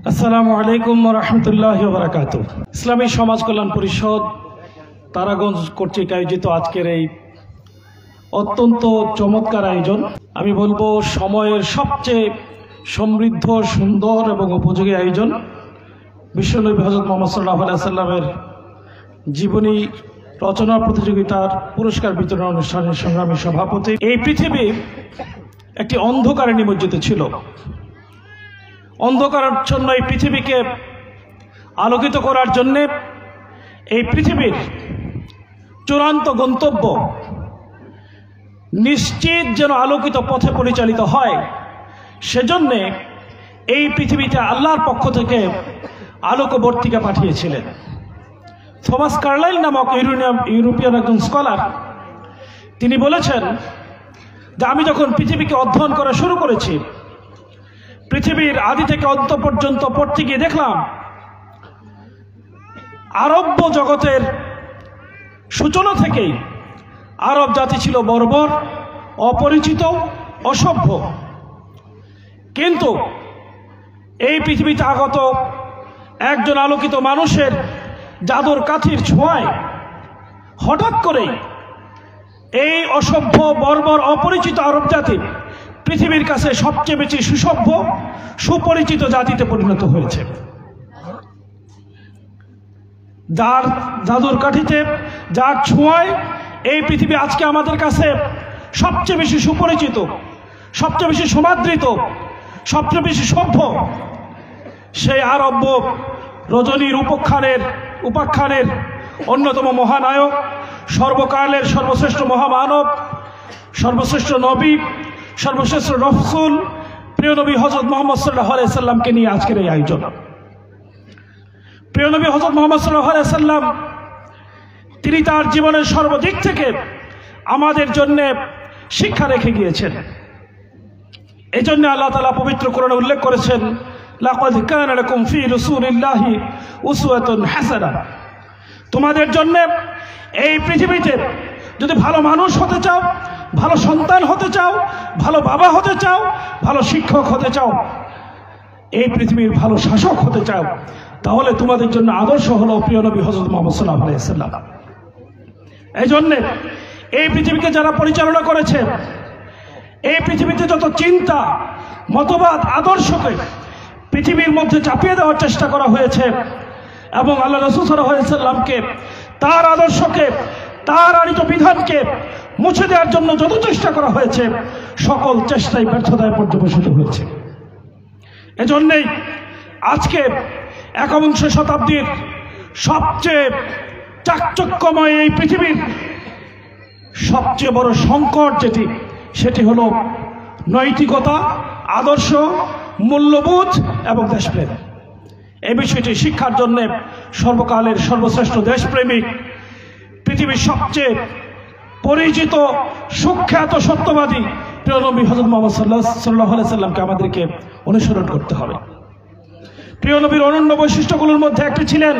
আসসালামু আলাইকুম ওয়া রাহমাতুল্লাহি ওয়া বারাকাতুহু। ইসলামী সমাজ কল্যাণ পরিষদ তারাগঞ্জ কর্তৃক আয়োজিত আজকের এই অত্যন্ত চমৎকার আয়োজন, আমি বলবো সময়ের সবচেয়ে সমৃদ্ধ, সুন্দর এবং উপযোগী আয়োজন। বিশ্বনবী হযরত মুহাম্মদ সাল্লাল্লাহু আলাইহি সাল্লামের জীবনী রচনা প্রতিযোগিতার পুরস্কার বিতরণ অনুষ্ঠানের সংগ্রামী সভাপতি। এই পৃথিবী একটি অন্ধকারে নিমজ্জিত ছিল। অন্ধকারের জন্য এই পৃথিবীকে আলোকিত করার জন্য এই পৃথিবীর চূড়ান্ত গন্তব্য নিশ্চিত যেন আলোকিত পথে পরিচালিত হয়, সেজন্যে এই পৃথিবীতে আল্লাহর পক্ষ থেকে আলোকবর্তিকা পাঠিয়েছিলেন। থমাস কার্লাইল নামক ইউরোপিয়ান একজন স্কলার, তিনি বলেছেন যে আমি যখন পৃথিবীকে অধ্যয়ন করা শুরু করেছি, পৃথিবীর আদি থেকে অন্ত পর্যন্ত পড়তে গিয়ে দেখলাম আরব্য জগতের সূচনা থেকেই আরব জাতি ছিল বর্বর, অপরিচিত, অসভ্য। কিন্তু এই পৃথিবীতে আগত একজন আলোকিত মানুষের জাদুর কাঠির ছোঁয়ায় হঠাৎ করে এই অসভ্য, বর্বর, অপরিচিত আরব জাতি পৃথিবীর কাছে সবচেয়ে বেশি সুসভ্য, সুপরিচিত জাতিতে পরিণত হয়েছে। যার জাদুর কাঠিতে, যার ছোঁয়ায় এই পৃথিবী আজকে আমাদের কাছে সবচেয়ে বেশি সুপরিচিত, সবচেয়ে বেশি সমাদৃত, সবচেয়ে বেশি সভ্য, সেই আরব্য রজনীর উপাখ্যানের অন্যতম মহানায়ক, সর্বকালের সর্বশ্রেষ্ঠ মহামানব, সর্বশ্রেষ্ঠ নবী, সর্বশ্রেষ্ঠ রাসূল, প্রিয় নবী হযরত মুহাম্মদ সাল্লাল্লাহু আলাইহি সাল্লামকে নিয়ে আজকের এই আয়োজন। প্রিয় নবী হযরত মুহাম্মদ সাল্লাল্লাহু আলাইহি সাল্লাম, তিনি তার জীবনের সর্বদিক থেকে আমাদের জন্য শিক্ষা রেখে গিয়েছেন। এই জন্য আল্লাহ তাআলা পবিত্র কোরআনে উল্লেখ করেছেন, লাকাদ কানা লাকুম ফি রাসূলিল্লাহি উসওয়াতুন হাসানাহ। তোমাদের জন্য এই পৃথিবীতে যদি ভালো মানুষ হতে চাও, ভালো সন্তান হতে চাও, ভালো বাবা হতে চাও, ভালো শিক্ষক হতে চাও, এই পৃথিবীর ভালো শাসক হতে চাও, তাহলে তোমাদের জন্য আদর্শ হলো প্রিয় নবী হযরত মুহাম্মদ সাল্লাল্লাহু আলাইহি সাল্লাম। এই জন্যে এই পৃথিবীকে যারা পরিচালনা করেছে, এই পৃথিবীতে যত চিন্তা, মতবাদ, আদর্শকে পৃথিবীর মধ্যে চাপিয়ে দেওয়ার চেষ্টা করা হয়েছে এবং আল্লাহ রাসূল সাল্লাল্লাহু আলাইহি সাল্লামকে, তার আদর্শকে, তার আনিত বিধানকে মুছে দেওয়ার জন্য যত চেষ্টা করা হয়েছে, সকল চেষ্টাই ব্যর্থতায় পর্যবসিত হয়েছে। এজন্যই আজকে একবিংশ শতাব্দীর সবচেয়ে চাকচক্যময় এই পৃথিবীর সবচেয়ে বড় সংকট যেটি, সেটি হলো নৈতিকতা, আদর্শ, মূল্যবোধ এবং দেশপ্রেম। এই বিষয়টি শিক্ষার জন্য সর্বকালের সর্বশ্রেষ্ঠ দেশপ্রেমিক, পৃথিবীর সবচেয়ে পরিচিত, সুখ্যাত সত্যবাদী প্রিয় নবী হযরত মুহাম্মদ সাল্লাল্লাহু আলাইহি সাল্লামকে আমাদেরকে অনুসরণ করতে হবে। প্রিয় নবীর অনন্য বৈশিষ্ট্যগুলোর মধ্যে একটি ছিলেন,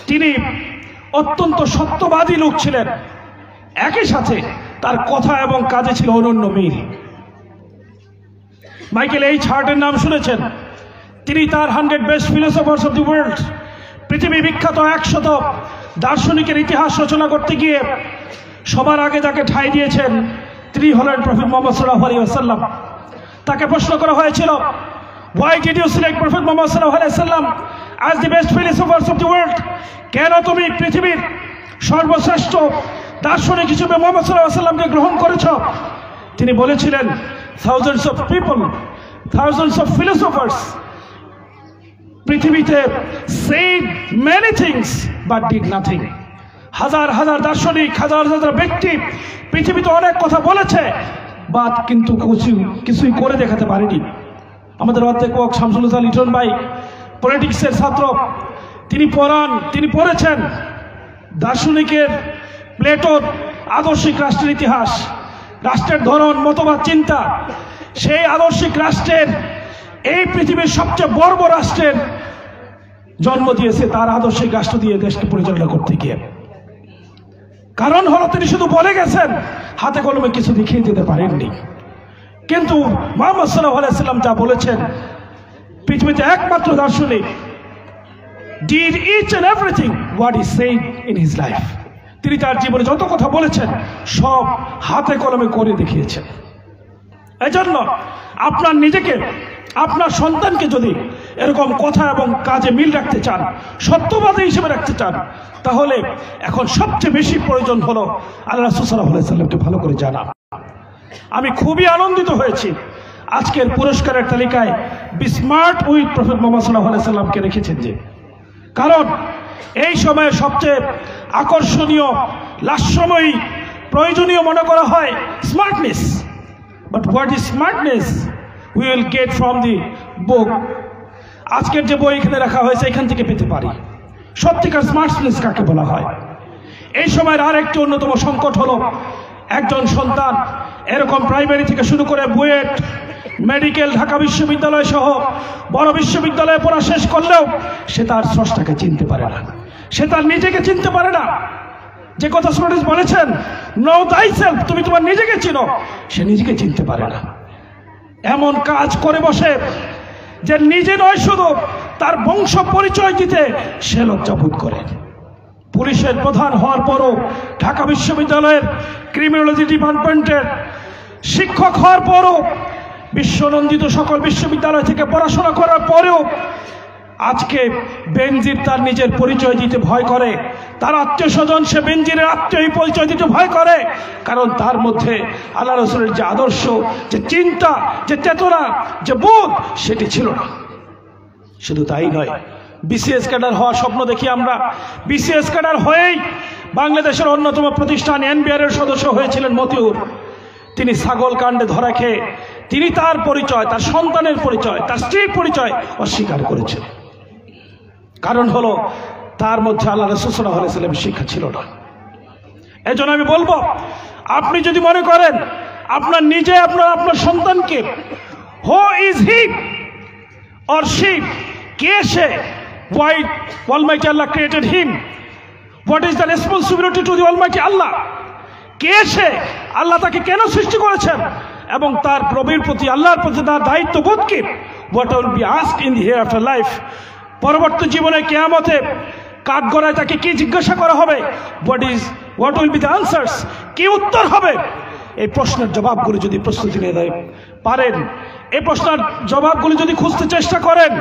তিনি অত্যন্ত সত্যবাদী লোক ছিলেন, একই সাথে তার কথা এবং কাজে ছিল অনন্য মিল। মাইকেল এইচ হার্টের নাম শুনেছেন। তিনি তার 100 best philosophers of the world, পৃথিবী বিখ্যাত 100 দার্শনিকের ইতিহাস রচনা করতে গিয়ে সবার আগে যাকে ঠাঁই দিয়েছেন, তিনি হলেন প্রফেট মুহাম্মদ সাল্লাল্লাহু আলাইহি ওয়াসাল্লাম। তাকে প্রশ্ন করা হয়েছিল, why did you select Prophet Muhammad sallallahu alaihi wasallam as the best philosophers of the world? কেন তুমি পৃথিবীর সর্বশ্রেষ্ঠ দার্শনিক হিসেবে মুহাম্মদ সাল্লাল্লাহু আলাইহি ওয়াসাল্লামকে গ্রহণ করেছো? তিনি বলেছিলেন, thousands of people, thousands of philosophers পৃথিবীতে said many things but did nothing. হাজার হাজার দার্শনিক, হাজার হাজার ব্যক্তি পৃথিবীতে অনেক কথা বলেছে, বাট কিন্তু কিছুই করে দেখাতে পারেনি। আমাদের অধ্যাপক শামসুল হাসান লিটন ভাই, পলিটিক্সের ছাত্র, তিনি পড়েছেন দার্শনিকের প্লেটোর আদর্শিক রাষ্ট্রের ইতিহাস, রাষ্ট্রের ধরন, মতবাদ, চিন্তা। সেই আদর্শিক রাষ্ট্রের, এই পৃথিবীর সবচেয়ে বর্বর রাষ্ট্রের জন্ম দিয়েছে তার আদর্শিক রাষ্ট্র দিয়ে দেশকে পরিচালনা করতে গিয়ে। কারণ হলো তিনি শুধু বলে গেছেন, হাতে কলমে কিছু দেখিয়ে দিতে পারেননি। কিন্তু মুহাম্মদ সাল্লাল্লাহু আলাইহি সাল্লাম যা বলেছেন, পৃথিবীতে একমাত্র দার্শনিক did each and everything what he said in his life. তিনি তার জীবনে যত কথা বলেছেন সব হাতে কলমে করে দেখিয়েছেন। এজন্য আপনার নিজেকে, আপনার সন্তানকে যদি এরকম কথা এবং কাজে মিল রাখতে চান, সত্যবাদী হিসেবে রাখতে চান, তাহলে এখন সবচেয়ে বেশি প্রয়োজন হলো আল্লাহ রাসূল সাল্লাল্লাহু আলাইহি সাল্লামকে ভালো করে জানা। আমি খুবই আনন্দিত হয়েছি আজকের পুরস্কারের তালিকায় be smart with prophet Muhammad সাল্লাল্লাহু আলাইহি সাল্লামকে রেখেছেন, যে কারণ এই সময়ে সবচেয়ে আকর্ষণীয়, লাস্যময়ী, প্রয়োজনীয় মনে করা হয় smartness. But what is smartness we will get from the book. আজকের যে বই এখানে রাখা হয়েছে এখান থেকে পেতে পারি সত্যিকার স্মার্টনেস কাকে বলা হয়। এই সময়ের আর একটি অন্যতম সংকট হলো একজন সন্তান এরকম প্রাইমারি থেকে শুরু করে বুয়েট, মেডিকেল, ঢাকা বিশ্ববিদ্যালয় সহ বড় বিশ্ববিদ্যালয়ে পড়া শেষ করলেও সে তার স্রষ্টাকে চিনতে পারে না, সে তার নিজেকে চিনতে পারে না। যে কথা সক্রেটিস বলেছেন, নো থাইসেলফ, তুমি তোমার নিজেকে চিনো, সে নিজেকে চিনতে পারে না। এমন কাজ করে বসে যে নিজে নয়, শুধু তার বংশ পরিচয় দিতে সে লজ্জাবোধ করে। পুলিশের প্রধান হওয়ার পরও, ঢাকা বিশ্ববিদ্যালয়ের ক্রিমিনোলজি ডিপার্টমেন্টের শিক্ষক হওয়ার পরও, বিশ্বনন্দিত সকল বিশ্ববিদ্যালয় থেকে পড়াশোনা করার পরেও আজকে বেনজির তার নিজের পরিচয় দিতে ভয় করে, তার আত্মীয় স্বজন সে বেনজিরের আত্মীয় পরিচয় দিতে ভয় করে, কারণ তার মধ্যে আল্লাহ রাসূলের যে আদর্শ, যে চিন্তা, যে চেতনা, যে বোধ, সেটি ছিল না। শুধু তাই নয়, বিসিএস ক্যাডার হওয়ার স্বপ্ন দেখি আমরা। বিসিএস ক্যাডার হয়েই বাংলাদেশের অন্যতম প্রতিষ্ঠান এনবিআর এর সদস্য হয়েছিলেন মতিউর। তিনি ছাগল কাণ্ডে ধরা খেয়ে তিনি তার পরিচয়, তার সন্তানের পরিচয়, তার স্ত্রীর পরিচয় অস্বীকার করেছেন। কারণ হলো তার মধ্যে আল্লাহ রাসূল সাল্লাল্লাহু আলাইহি ওয়াসাল্লামের শিক্ষা ছিল না। এজন্য আমি বলবো, আপনি যদি মনে করেন আপনার নিজে, আপনার সন্তানকে who is he or she, K say, why Almighty Allah created him, what is the responsibility to the Almighty Allah, কে সে, আল্লাহ তাকে কেন সৃষ্টি করেছেন এবং তার প্রভুর প্রতি, আল্লাহর প্রতি তার দায়িত্ববোধ কি, what will be asked in the hereafter life, পরবর্তী জীবনে কিয়ামতে কাঠগড়ায় তাকে কি জিজ্ঞাসা করা হবে, what will be the answers, কি উত্তর হবে। এই প্রশ্নের জবাবগুলো যদি প্রস্তুতি নিয়ে পারেন, এই প্রশ্নের জবাবগুলি যদি খুঁজতে চেষ্টা করেন,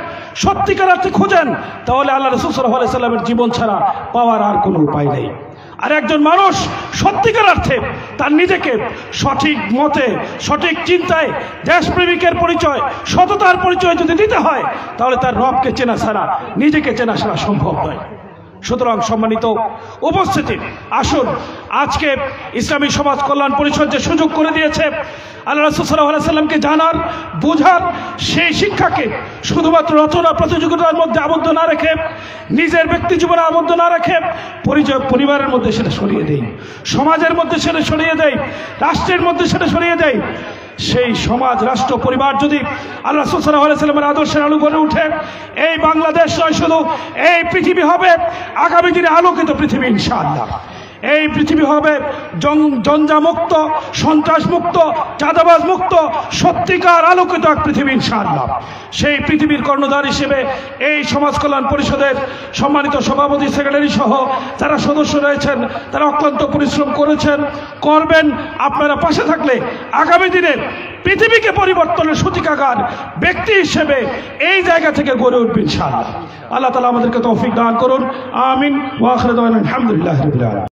সত্যিকার অর্থে খুঁজেন, তাহলে আল্লাহ রাসূল সাল্লাল্লাহু আলাইহি সাল্লামের জীবন ছাড়া পাওয়ার আর কোনো উপায় নেই। আর একজন মানুষ সত্যিকার অর্থে তার নিজেকে সঠিক মতে, সঠিক চিন্তায়, দেশপ্রেমিকের পরিচয়, সততার পরিচয় যদি দিতে হয়, তাহলে তার রবকে চেনা ছাড়া, নিজেকে চেনা ছাড়া সম্ভব নয়। সুতরাং সম্মানিত উপস্থিতি, আসুন আজকে ইসলামী সমাজ কল্যাণ পরিষদ যে সুযোগ করে দিয়েছে আল্লাহ রাসূল সাল্লাল্লাহু আলাইহি সাল্লামকে জানার, বোঝার, সেই শিক্ষাকে শুধুমাত্র রচনা প্রতিযোগিতার মধ্যে আবদ্ধ না রেখে, নিজের ব্যক্তি জীবনে আবদ্ধ না রেখে, পরিবারের মধ্যে সেটা সরিয়ে দেই, সমাজের মধ্যে সেটা সরিয়ে দেই, রাষ্ট্রের মধ্যে সেটা সরিয়ে দেই। সেই সমাজ, রাষ্ট্র, পরিবার যদি আল্লাহ রাসূল সাল্লাল্লাহু আলাইহি সাল্লামের আদর্শের আলো গড়ে উঠে, এই বাংলাদেশ নয়, শুধু এই পৃথিবী হবে আগামী দিনে আলোকিত পৃথিবী ইনশাআল্লাহ। এই পৃথিবী হবে জঞ্জামুক্ত, সন্ত্রাস মুক্ত, চাঁদাবাজ মুক্ত, সত্যিকার আলোকিত এক পৃথিবী ইনশাআল্লাহ। সেই পৃথিবীর কর্ণধার হিসেবে এই সমাজ কল্যাণ পরিষদের সম্মানিত সভাপতি, সেক্রেটারি সহ যারা সদস্য রয়েছেন, তারা অক্লান্ত পরিশ্রম করেছেন, করবেন। আপনারা পাশে থাকলে আগামী দিনে পৃথিবীকে পরিবর্তনের সূতিকাগার ব্যক্তি হিসেবে এই জায়গা থেকে গড়ে উঠবে ইনশাআল্লাহ। আল্লাহ তাআলা আমাদেরকে তৌফিক দান করুন, আমিন। ওয়া আখিরু দাওয়ানা আলহামদুলিল্লাহি রাব্বিল আলামিন।